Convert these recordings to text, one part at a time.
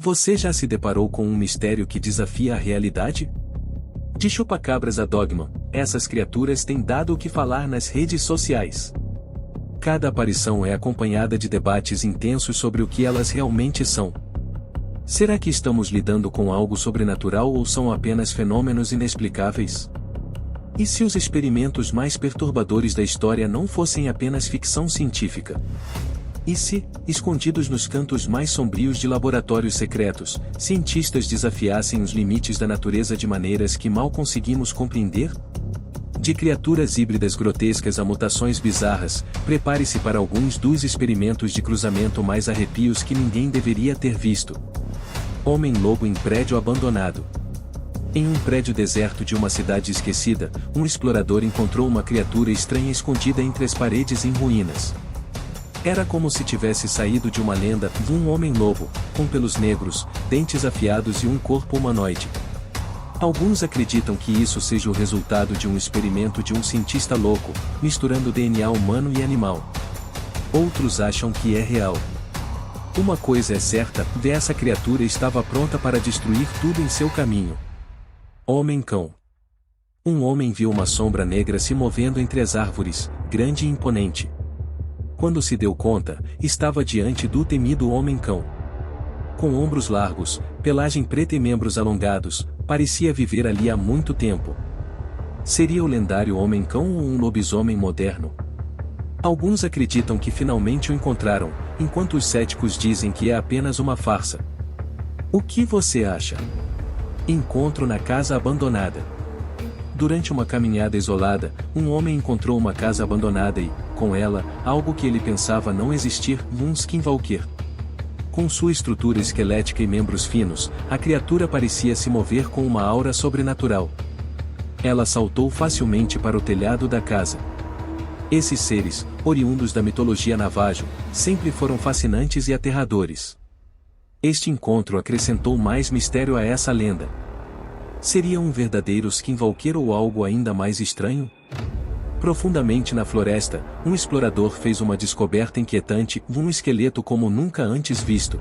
Você já se deparou com um mistério que desafia a realidade? De chupacabras a dogma, essas criaturas têm dado o que falar nas redes sociais. Cada aparição é acompanhada de debates intensos sobre o que elas realmente são. Será que estamos lidando com algo sobrenatural ou são apenas fenômenos inexplicáveis? E se os experimentos mais perturbadores da história não fossem apenas ficção científica? E se, escondidos nos cantos mais sombrios de laboratórios secretos, cientistas desafiassem os limites da natureza de maneiras que mal conseguimos compreender? De criaturas híbridas grotescas a mutações bizarras, prepare-se para alguns dos experimentos de cruzamento mais arrepios que ninguém deveria ter visto. Homem-lobo em prédio abandonado. Em um prédio deserto de uma cidade esquecida, um explorador encontrou uma criatura estranha escondida entre as paredes em ruínas. Era como se tivesse saído de uma lenda de um homem-lobo, com pelos negros, dentes afiados e um corpo humanoide. Alguns acreditam que isso seja o resultado de um experimento de um cientista louco, misturando DNA humano e animal. Outros acham que é real. Uma coisa é certa, essa criatura estava pronta para destruir tudo em seu caminho. Homem-cão. Um homem viu uma sombra negra se movendo entre as árvores, grande e imponente. Quando se deu conta, estava diante do temido homem-cão. Com ombros largos, pelagem preta e membros alongados, parecia viver ali há muito tempo. Seria o lendário homem-cão ou um lobisomem moderno? Alguns acreditam que finalmente o encontraram, enquanto os céticos dizem que é apenas uma farsa. O que você acha? Encontro na casa abandonada. Durante uma caminhada isolada, um homem encontrou uma casa abandonada e, com ela, algo que ele pensava não existir, um skinwalker. Com sua estrutura esquelética e membros finos, a criatura parecia se mover com uma aura sobrenatural. Ela saltou facilmente para o telhado da casa. Esses seres, oriundos da mitologia Navajo, sempre foram fascinantes e aterradores. Este encontro acrescentou mais mistério a essa lenda. Seria um verdadeiro skinwalker ou algo ainda mais estranho? Profundamente na floresta, um explorador fez uma descoberta inquietante, um esqueleto como nunca antes visto.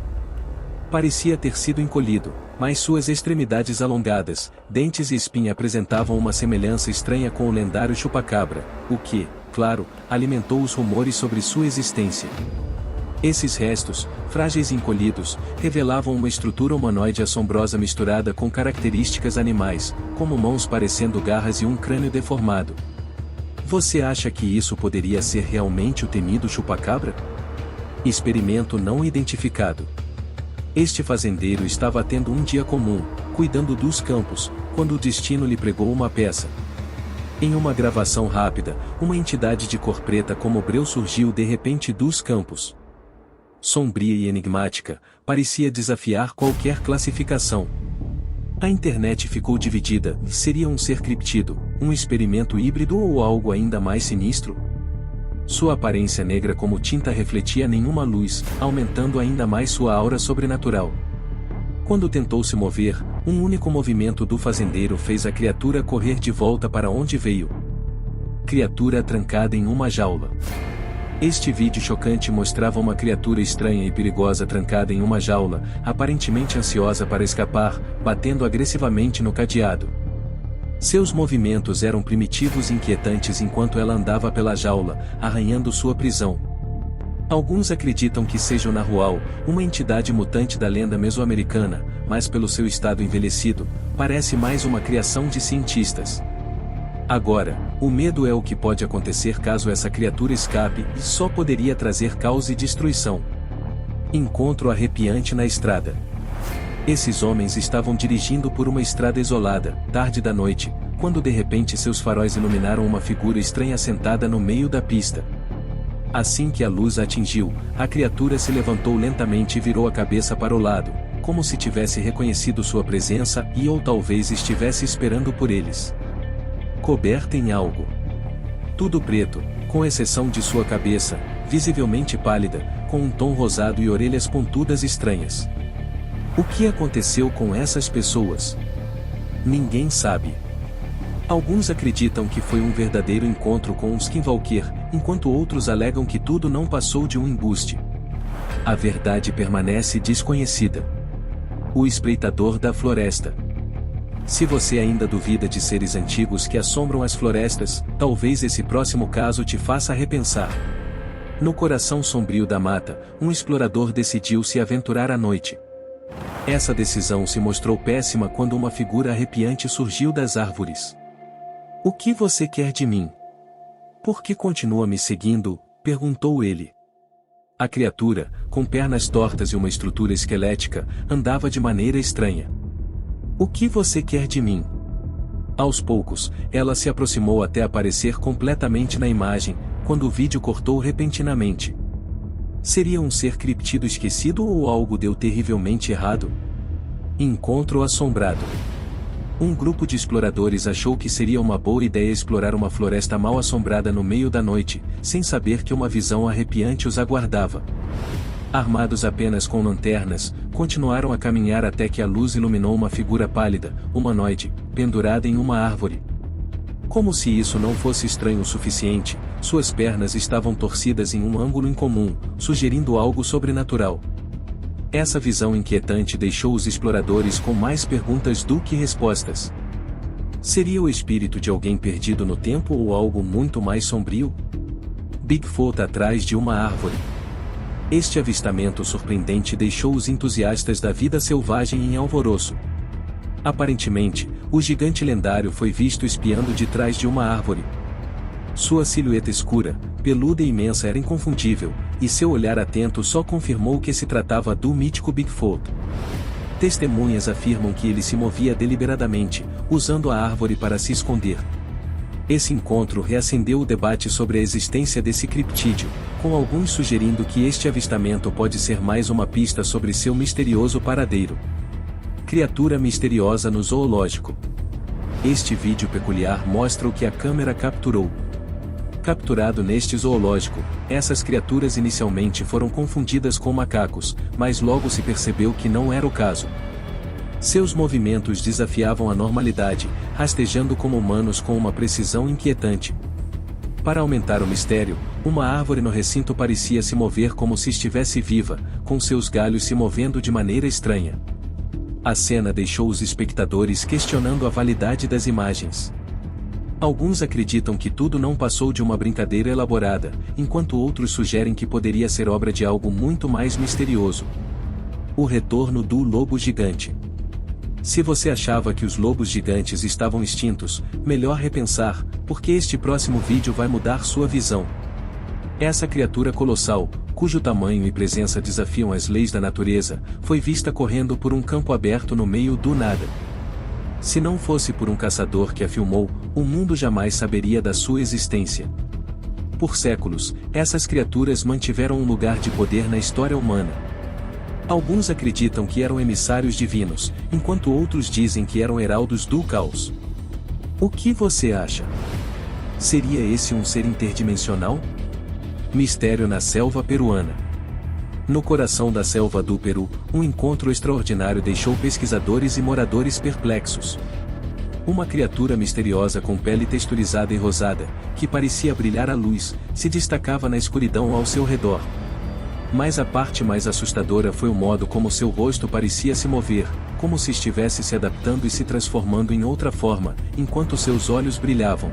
Parecia ter sido encolhido, mas suas extremidades alongadas, dentes e espinha apresentavam uma semelhança estranha com o lendário chupacabra, o que, claro, alimentou os rumores sobre sua existência. Esses restos, frágeis e encolhidos, revelavam uma estrutura humanoide assombrosa misturada com características animais, como mãos parecendo garras e um crânio deformado. Você acha que isso poderia ser realmente o temido chupacabra? Experimento não identificado. Este fazendeiro estava tendo um dia comum, cuidando dos campos, quando o destino lhe pregou uma peça. Em uma gravação rápida, uma entidade de cor preta como breu surgiu de repente dos campos. Sombria e enigmática, parecia desafiar qualquer classificação. A internet ficou dividida, seria um ser criptido, um experimento híbrido ou algo ainda mais sinistro? Sua aparência negra como tinta refletia nenhuma luz, aumentando ainda mais sua aura sobrenatural. Quando tentou se mover, um único movimento do fazendeiro fez a criatura correr de volta para onde veio. Criatura trancada em uma jaula. Este vídeo chocante mostrava uma criatura estranha e perigosa trancada em uma jaula, aparentemente ansiosa para escapar, batendo agressivamente no cadeado. Seus movimentos eram primitivos e inquietantes enquanto ela andava pela jaula, arranhando sua prisão. Alguns acreditam que seja o Nahual, uma entidade mutante da lenda mesoamericana, mas pelo seu estado envelhecido, parece mais uma criação de cientistas. Agora, o medo é o que pode acontecer caso essa criatura escape e só poderia trazer caos e destruição. Encontro arrepiante na estrada. Esses homens estavam dirigindo por uma estrada isolada, tarde da noite, quando de repente seus faróis iluminaram uma figura estranha sentada no meio da pista. Assim que a luz a atingiu, a criatura se levantou lentamente e virou a cabeça para o lado, como se tivesse reconhecido sua presença e ou talvez estivesse esperando por eles. Coberta em algo. Tudo preto, com exceção de sua cabeça, visivelmente pálida, com um tom rosado e orelhas pontudas estranhas. O que aconteceu com essas pessoas? Ninguém sabe. Alguns acreditam que foi um verdadeiro encontro com um skinwalker, enquanto outros alegam que tudo não passou de um embuste. A verdade permanece desconhecida. O espreitador da floresta. Se você ainda duvida de seres antigos que assombram as florestas, talvez esse próximo caso te faça repensar. No coração sombrio da mata, um explorador decidiu se aventurar à noite. Essa decisão se mostrou péssima quando uma figura arrepiante surgiu das árvores. "O que você quer de mim? Por que continua me seguindo?", perguntou ele. A criatura, com pernas tortas e uma estrutura esquelética, andava de maneira estranha. "O que você quer de mim?". Aos poucos, ela se aproximou até aparecer completamente na imagem, quando o vídeo cortou repentinamente. Seria um ser criptido esquecido ou algo deu terrivelmente errado? Encontro assombrado. Um grupo de exploradores achou que seria uma boa ideia explorar uma floresta mal assombrada no meio da noite, sem saber que uma visão arrepiante os aguardava. Armados apenas com lanternas, continuaram a caminhar até que a luz iluminou uma figura pálida, humanoide, pendurada em uma árvore. Como se isso não fosse estranho o suficiente, suas pernas estavam torcidas em um ângulo incomum, sugerindo algo sobrenatural. Essa visão inquietante deixou os exploradores com mais perguntas do que respostas. Seria o espírito de alguém perdido no tempo ou algo muito mais sombrio? Bigfoot atrás de uma árvore. Este avistamento surpreendente deixou os entusiastas da vida selvagem em alvoroço. Aparentemente, o gigante lendário foi visto espiando de trás de uma árvore. Sua silhueta escura, peluda e imensa era inconfundível, e seu olhar atento só confirmou que se tratava do mítico Bigfoot. Testemunhas afirmam que ele se movia deliberadamente, usando a árvore para se esconder. Esse encontro reacendeu o debate sobre a existência desse criptídeo, com alguns sugerindo que este avistamento pode ser mais uma pista sobre seu misterioso paradeiro. Criatura misteriosa no zoológico. Este vídeo peculiar mostra o que a câmera capturou. Capturado neste zoológico, essas criaturas inicialmente foram confundidas com macacos, mas logo se percebeu que não era o caso. Seus movimentos desafiavam a normalidade, rastejando como humanos com uma precisão inquietante. Para aumentar o mistério, uma árvore no recinto parecia se mover como se estivesse viva, com seus galhos se movendo de maneira estranha. A cena deixou os espectadores questionando a validade das imagens. Alguns acreditam que tudo não passou de uma brincadeira elaborada, enquanto outros sugerem que poderia ser obra de algo muito mais misterioso. O retorno do lobo gigante. Se você achava que os lobos gigantes estavam extintos, melhor repensar, porque este próximo vídeo vai mudar sua visão. Essa criatura colossal, cujo tamanho e presença desafiam as leis da natureza, foi vista correndo por um campo aberto no meio do nada. Se não fosse por um caçador que a filmou, o mundo jamais saberia da sua existência. Por séculos, essas criaturas mantiveram um lugar de poder na história humana. Alguns acreditam que eram emissários divinos, enquanto outros dizem que eram heraldos do caos. O que você acha? Seria esse um ser interdimensional? Mistério na selva peruana. No coração da selva do Peru, um encontro extraordinário deixou pesquisadores e moradores perplexos. Uma criatura misteriosa com pele texturizada e rosada, que parecia brilhar à luz, se destacava na escuridão ao seu redor. Mas a parte mais assustadora foi o modo como seu rosto parecia se mover, como se estivesse se adaptando e se transformando em outra forma, enquanto seus olhos brilhavam.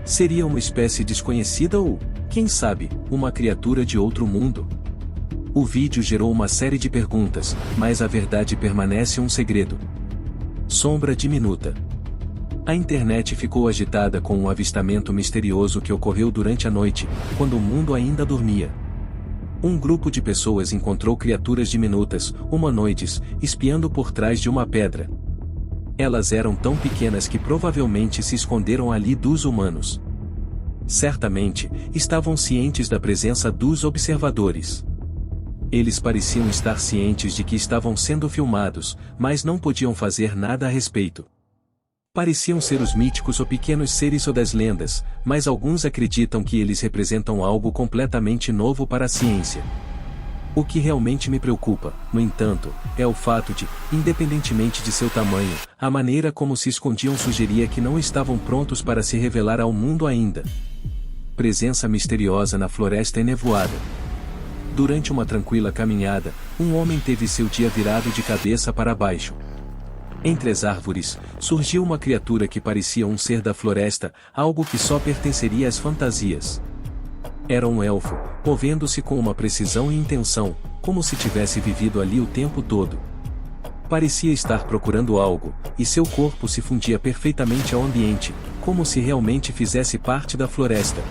Seria uma espécie desconhecida ou, quem sabe, uma criatura de outro mundo? O vídeo gerou uma série de perguntas, mas a verdade permanece um segredo. Sombra diminuta. A internet ficou agitada com um avistamento misterioso que ocorreu durante a noite, quando o mundo ainda dormia. Um grupo de pessoas encontrou criaturas diminutas, humanoides, espiando por trás de uma pedra. Elas eram tão pequenas que provavelmente se esconderam ali dos humanos. Certamente, estavam cientes da presença dos observadores. Eles pareciam estar cientes de que estavam sendo filmados, mas não podiam fazer nada a respeito. Pareciam ser os míticos ou pequenos seres ou das lendas, mas alguns acreditam que eles representam algo completamente novo para a ciência. O que realmente me preocupa, no entanto, é o fato de, independentemente de seu tamanho, a maneira como se escondiam sugeria que não estavam prontos para se revelar ao mundo ainda. Presença misteriosa na floresta enevoada. Durante uma tranquila caminhada, um homem teve seu dia virado de cabeça para baixo. Entre as árvores, surgiu uma criatura que parecia um ser da floresta, algo que só pertenceria às fantasias. Era um elfo, movendo-se com uma precisão e intenção, como se tivesse vivido ali o tempo todo. Parecia estar procurando algo, e seu corpo se fundia perfeitamente ao ambiente, como se realmente fizesse parte da floresta.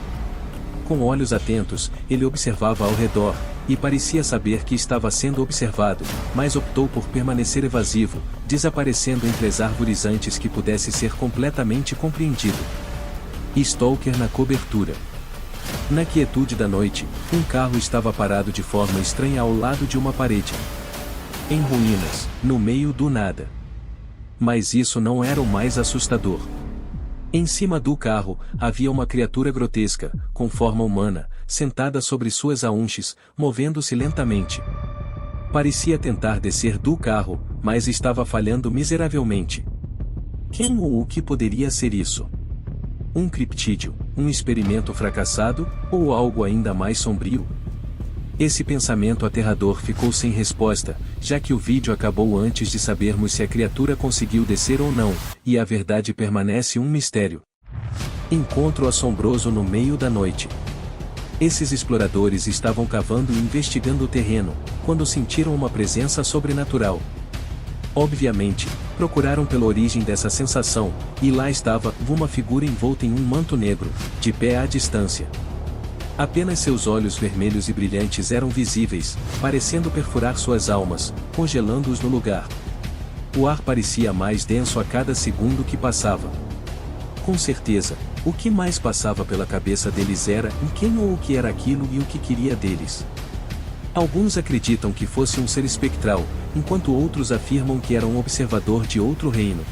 Com olhos atentos, ele observava ao redor, e parecia saber que estava sendo observado, mas optou por permanecer evasivo, desaparecendo entre as árvores antes que pudesse ser completamente compreendido. Stalker na cobertura. Na quietude da noite, um carro estava parado de forma estranha ao lado de uma parede. Em ruínas, no meio do nada. Mas isso não era o mais assustador. Em cima do carro, havia uma criatura grotesca, com forma humana, sentada sobre suas haunches, movendo-se lentamente. Parecia tentar descer do carro, mas estava falhando miseravelmente. Quem ou o que poderia ser isso? Um criptídeo, um experimento fracassado, ou algo ainda mais sombrio? Esse pensamento aterrador ficou sem resposta, já que o vídeo acabou antes de sabermos se a criatura conseguiu descer ou não, e a verdade permanece um mistério. Encontro assombroso no meio da noite. Esses exploradores estavam cavando e investigando o terreno, quando sentiram uma presença sobrenatural. Obviamente, procuraram pela origem dessa sensação, e lá estava uma figura envolta em um manto negro, de pé à distância. Apenas seus olhos vermelhos e brilhantes eram visíveis, parecendo perfurar suas almas, congelando-os no lugar. O ar parecia mais denso a cada segundo que passava. Com certeza, o que mais passava pela cabeça deles era quem ou o que era aquilo e o que queria deles. Alguns acreditam que fosse um ser espectral, enquanto outros afirmam que era um observador de outro reino.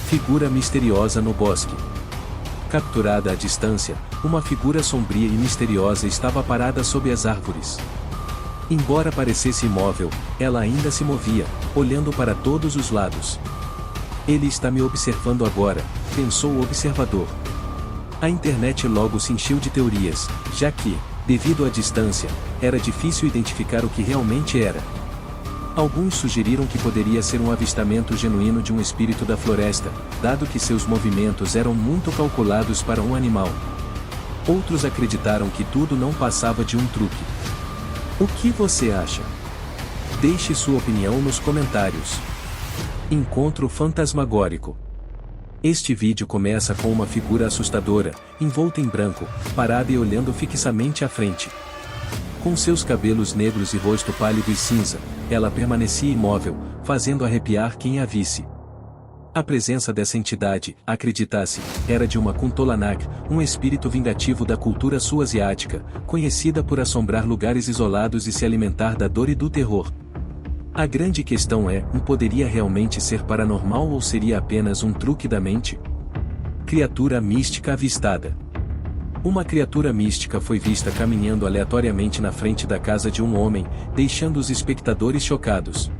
Figura misteriosa no bosque. Capturada à distância, uma figura sombria e misteriosa estava parada sob as árvores. Embora parecesse imóvel, ela ainda se movia, olhando para todos os lados. Ele está me observando agora, pensou o observador. A internet logo se encheu de teorias, já que, devido à distância, era difícil identificar o que realmente era. Alguns sugeriram que poderia ser um avistamento genuíno de um espírito da floresta, dado que seus movimentos eram muito calculados para um animal. Outros acreditaram que tudo não passava de um truque. O que você acha? Deixe sua opinião nos comentários. Encontro fantasmagórico. Este vídeo começa com uma figura assustadora, envolta em branco, parada e olhando fixamente à frente. Com seus cabelos negros e rosto pálido e cinza, ela permanecia imóvel, fazendo arrepiar quem a visse. A presença dessa entidade, acredita-se, era de uma Kuntolanak, um espírito vingativo da cultura sul-asiática, conhecida por assombrar lugares isolados e se alimentar da dor e do terror. A grande questão é, poderia realmente ser paranormal ou seria apenas um truque da mente? Criatura mística avistada. Uma criatura mística foi vista caminhando aleatoriamente na frente da casa de um homem, deixando os espectadores chocados.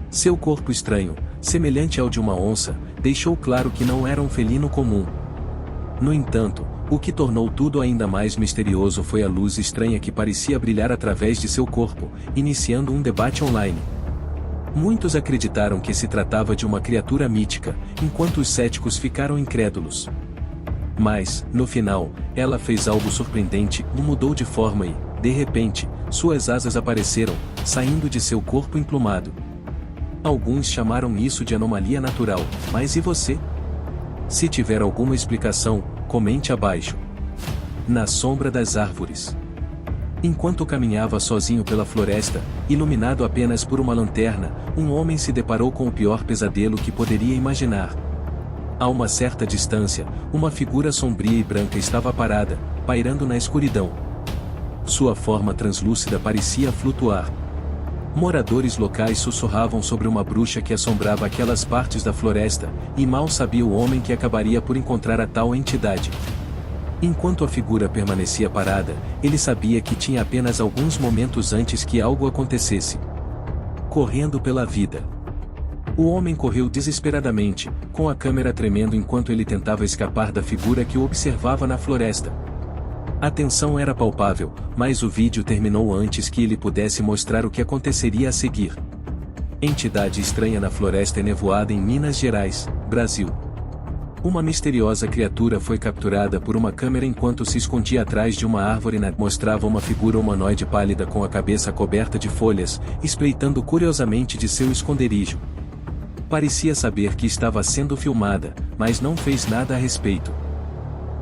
Seu corpo estranho, semelhante ao de uma onça, deixou claro que não era um felino comum. No entanto, o que tornou tudo ainda mais misterioso foi a luz estranha que parecia brilhar através de seu corpo, iniciando um debate online. Muitos acreditaram que se tratava de uma criatura mítica, enquanto os céticos ficaram incrédulos. Mas, no final, ela fez algo surpreendente, mudou de forma e, de repente, suas asas apareceram, saindo de seu corpo emplumado. Alguns chamaram isso de anomalia natural, mas e você? Se tiver alguma explicação, comente abaixo. Na sombra das árvores. Enquanto caminhava sozinho pela floresta, iluminado apenas por uma lanterna, um homem se deparou com o pior pesadelo que poderia imaginar. A uma certa distância, uma figura sombria e branca estava parada, pairando na escuridão. Sua forma translúcida parecia flutuar. Moradores locais sussurravam sobre uma bruxa que assombrava aquelas partes da floresta, e mal sabia o homem que acabaria por encontrar a tal entidade. Enquanto a figura permanecia parada, ele sabia que tinha apenas alguns momentos antes que algo acontecesse. Correndo pela vida. O homem correu desesperadamente, com a câmera tremendo enquanto ele tentava escapar da figura que o observava na floresta. A tensão era palpável, mas o vídeo terminou antes que ele pudesse mostrar o que aconteceria a seguir. Entidade estranha na floresta enevoada em Minas Gerais, Brasil. Uma misteriosa criatura foi capturada por uma câmera enquanto se escondia atrás de uma árvore. Mostrava uma figura humanoide pálida com a cabeça coberta de folhas, espreitando curiosamente de seu esconderijo. Parecia saber que estava sendo filmada, mas não fez nada a respeito.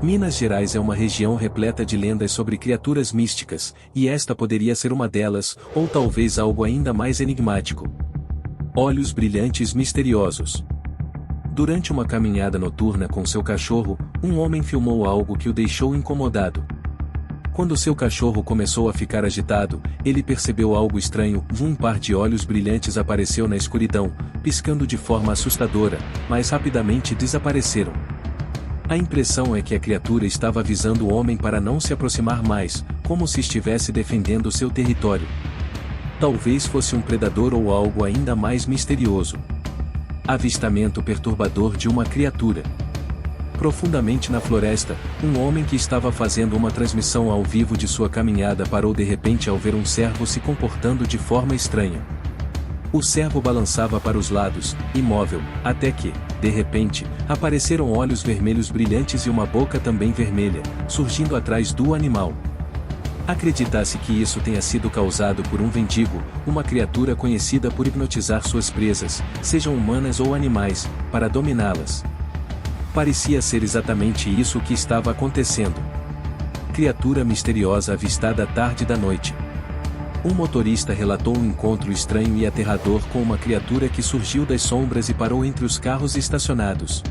Minas Gerais é uma região repleta de lendas sobre criaturas místicas, e esta poderia ser uma delas, ou talvez algo ainda mais enigmático. Olhos brilhantes misteriosos. Durante uma caminhada noturna com seu cachorro, um homem filmou algo que o deixou incomodado. Quando seu cachorro começou a ficar agitado, ele percebeu algo estranho. Um par de olhos brilhantes apareceu na escuridão, piscando de forma assustadora, mas rapidamente desapareceram. A impressão é que a criatura estava avisando o homem para não se aproximar mais, como se estivesse defendendo seu território. Talvez fosse um predador ou algo ainda mais misterioso. Avistamento perturbador de uma criatura. Profundamente na floresta, um homem que estava fazendo uma transmissão ao vivo de sua caminhada parou de repente ao ver um cervo se comportando de forma estranha. O cervo balançava para os lados, imóvel, até que, de repente, apareceram olhos vermelhos brilhantes e uma boca também vermelha, surgindo atrás do animal. Acredita-se que isso tenha sido causado por um vendigo, uma criatura conhecida por hipnotizar suas presas, sejam humanas ou animais, para dominá-las. Parecia ser exatamente isso que estava acontecendo. Criatura misteriosa avistada à tarde da noite. Um motorista relatou um encontro estranho e aterrador com uma criatura que surgiu das sombras e parou entre os carros estacionados.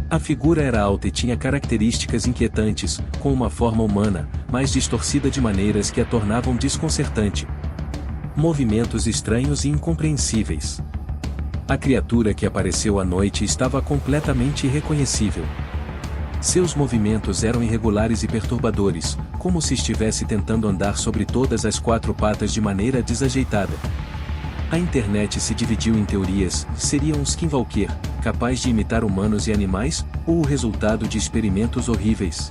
A figura era alta e tinha características inquietantes, com uma forma humana, mas distorcida de maneiras que a tornavam desconcertante. Movimentos estranhos e incompreensíveis. A criatura que apareceu à noite estava completamente irreconhecível. Seus movimentos eram irregulares e perturbadores, como se estivesse tentando andar sobre todas as quatro patas de maneira desajeitada. A internet se dividiu em teorias: seria um skinwalker, capaz de imitar humanos e animais, ou o resultado de experimentos horríveis?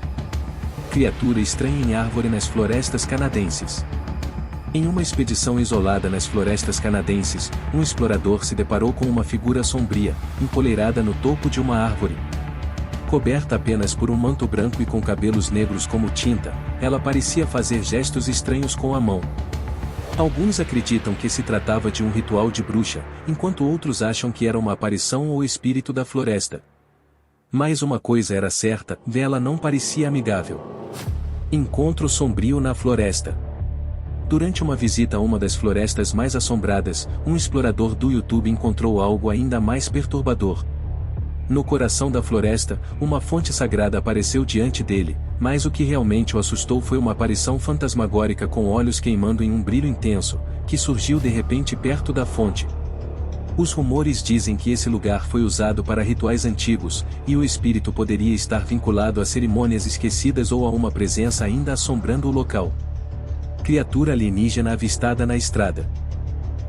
Criatura estranha em árvore nas florestas canadenses. Em uma expedição isolada nas florestas canadenses, um explorador se deparou com uma figura sombria, empoleirada no topo de uma árvore. Coberta apenas por um manto branco e com cabelos negros como tinta, ela parecia fazer gestos estranhos com a mão. Alguns acreditam que se tratava de um ritual de bruxa, enquanto outros acham que era uma aparição ou espírito da floresta. Mas uma coisa era certa: ela não parecia amigável. Encontro sombrio na floresta. Durante uma visita a uma das florestas mais assombradas, um explorador do YouTube encontrou algo ainda mais perturbador. No coração da floresta, uma fonte sagrada apareceu diante dele, mas o que realmente o assustou foi uma aparição fantasmagórica com olhos queimando em um brilho intenso, que surgiu de repente perto da fonte. Os rumores dizem que esse lugar foi usado para rituais antigos, e o espírito poderia estar vinculado a cerimônias esquecidas ou a uma presença ainda assombrando o local. Criatura alienígena avistada na estrada.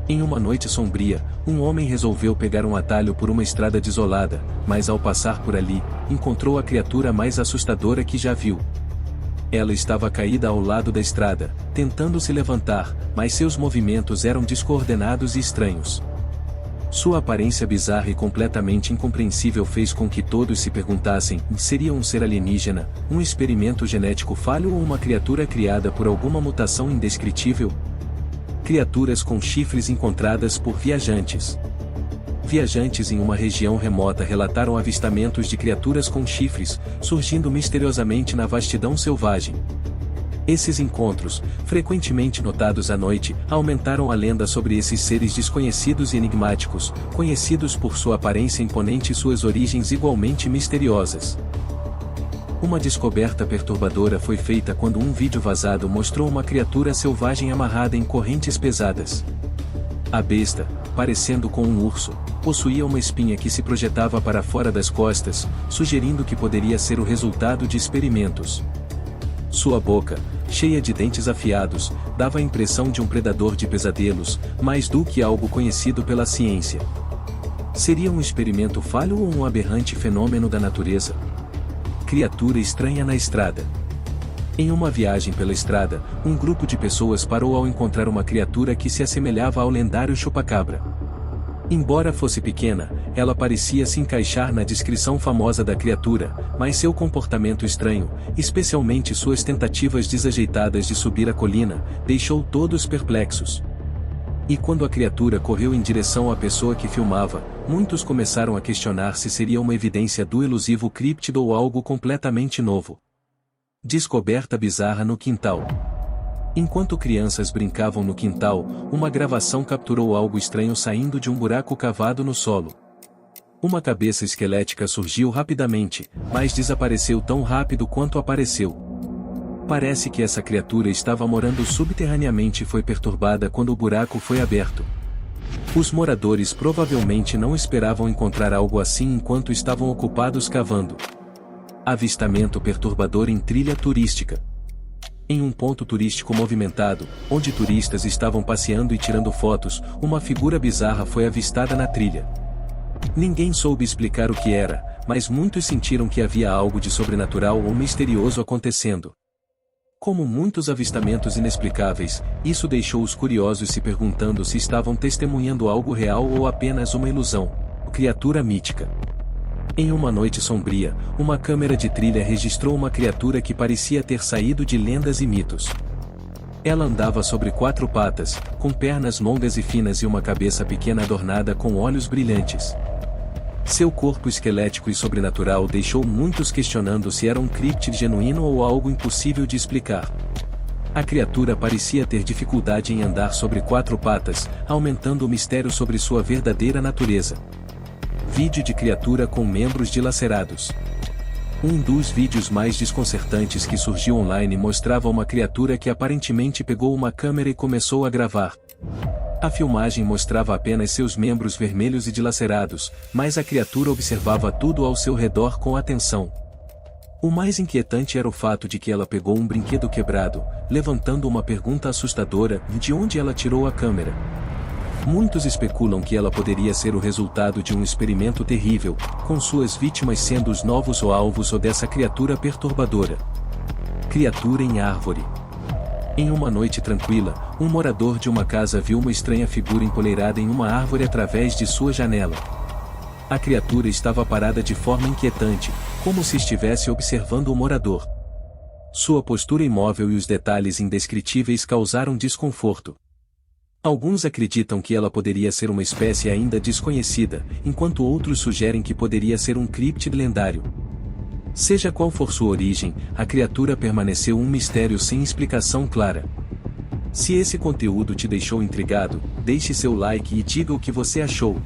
Em uma noite sombria, um homem resolveu pegar um atalho por uma estrada desolada, mas ao passar por ali, encontrou a criatura mais assustadora que já viu. Ela estava caída ao lado da estrada, tentando se levantar, mas seus movimentos eram descoordenados e estranhos. Sua aparência bizarra e completamente incompreensível fez com que todos se perguntassem: seria um ser alienígena, um experimento genético falho ou uma criatura criada por alguma mutação indescritível? Criaturas com chifres encontradas por viajantes. Viajantes em uma região remota relataram avistamentos de criaturas com chifres, surgindo misteriosamente na vastidão selvagem. Esses encontros, frequentemente notados à noite, aumentaram a lenda sobre esses seres desconhecidos e enigmáticos, conhecidos por sua aparência imponente e suas origens igualmente misteriosas. Uma descoberta perturbadora foi feita quando um vídeo vazado mostrou uma criatura selvagem amarrada em correntes pesadas. A besta, parecendo com um urso, possuía uma espinha que se projetava para fora das costas, sugerindo que poderia ser o resultado de experimentos. Sua boca, cheia de dentes afiados, dava a impressão de um predador de pesadelos, mais do que algo conhecido pela ciência. Seria um experimento falho ou um aberrante fenômeno da natureza? Criatura estranha na estrada. Em uma viagem pela estrada, um grupo de pessoas parou ao encontrar uma criatura que se assemelhava ao lendário chupacabra. Embora fosse pequena, ela parecia se encaixar na descrição famosa da criatura, mas seu comportamento estranho, especialmente suas tentativas desajeitadas de subir a colina, deixou todos perplexos. E quando a criatura correu em direção à pessoa que filmava, muitos começaram a questionar se seria uma evidência do elusivo críptido ou algo completamente novo. Descoberta bizarra no quintal. Enquanto crianças brincavam no quintal, uma gravação capturou algo estranho saindo de um buraco cavado no solo. Uma cabeça esquelética surgiu rapidamente, mas desapareceu tão rápido quanto apareceu. Parece que essa criatura estava morando subterraneamente e foi perturbada quando o buraco foi aberto. Os moradores provavelmente não esperavam encontrar algo assim enquanto estavam ocupados cavando. Avistamento perturbador em trilha turística. Em um ponto turístico movimentado, onde turistas estavam passeando e tirando fotos, uma figura bizarra foi avistada na trilha. Ninguém soube explicar o que era, mas muitos sentiram que havia algo de sobrenatural ou misterioso acontecendo. Como muitos avistamentos inexplicáveis, isso deixou os curiosos se perguntando se estavam testemunhando algo real ou apenas uma ilusão. Criatura mítica. Em uma noite sombria, uma câmera de trilha registrou uma criatura que parecia ter saído de lendas e mitos. Ela andava sobre 4 patas, com pernas longas e finas e uma cabeça pequena adornada com olhos brilhantes. Seu corpo esquelético e sobrenatural deixou muitos questionando se era um críptide genuíno ou algo impossível de explicar. A criatura parecia ter dificuldade em andar sobre 4 patas, aumentando o mistério sobre sua verdadeira natureza. Vídeo de criatura com membros dilacerados. Um dos vídeos mais desconcertantes que surgiu online mostrava uma criatura que aparentemente pegou uma câmera e começou a gravar. A filmagem mostrava apenas seus membros vermelhos e dilacerados, mas a criatura observava tudo ao seu redor com atenção. O mais inquietante era o fato de que ela pegou um brinquedo quebrado, levantando uma pergunta assustadora: de onde ela tirou a câmera? Muitos especulam que ela poderia ser o resultado de um experimento terrível, com suas vítimas sendo os novos alvos ou dessa criatura perturbadora. Criatura em árvore. Em uma noite tranquila, um morador de uma casa viu uma estranha figura empoleirada em uma árvore através de sua janela. A criatura estava parada de forma inquietante, como se estivesse observando o morador. Sua postura imóvel e os detalhes indescritíveis causaram desconforto. Alguns acreditam que ela poderia ser uma espécie ainda desconhecida, enquanto outros sugerem que poderia ser um críptide lendário. Seja qual for sua origem, a criatura permaneceu um mistério sem explicação clara. Se esse conteúdo te deixou intrigado, deixe seu like e diga o que você achou.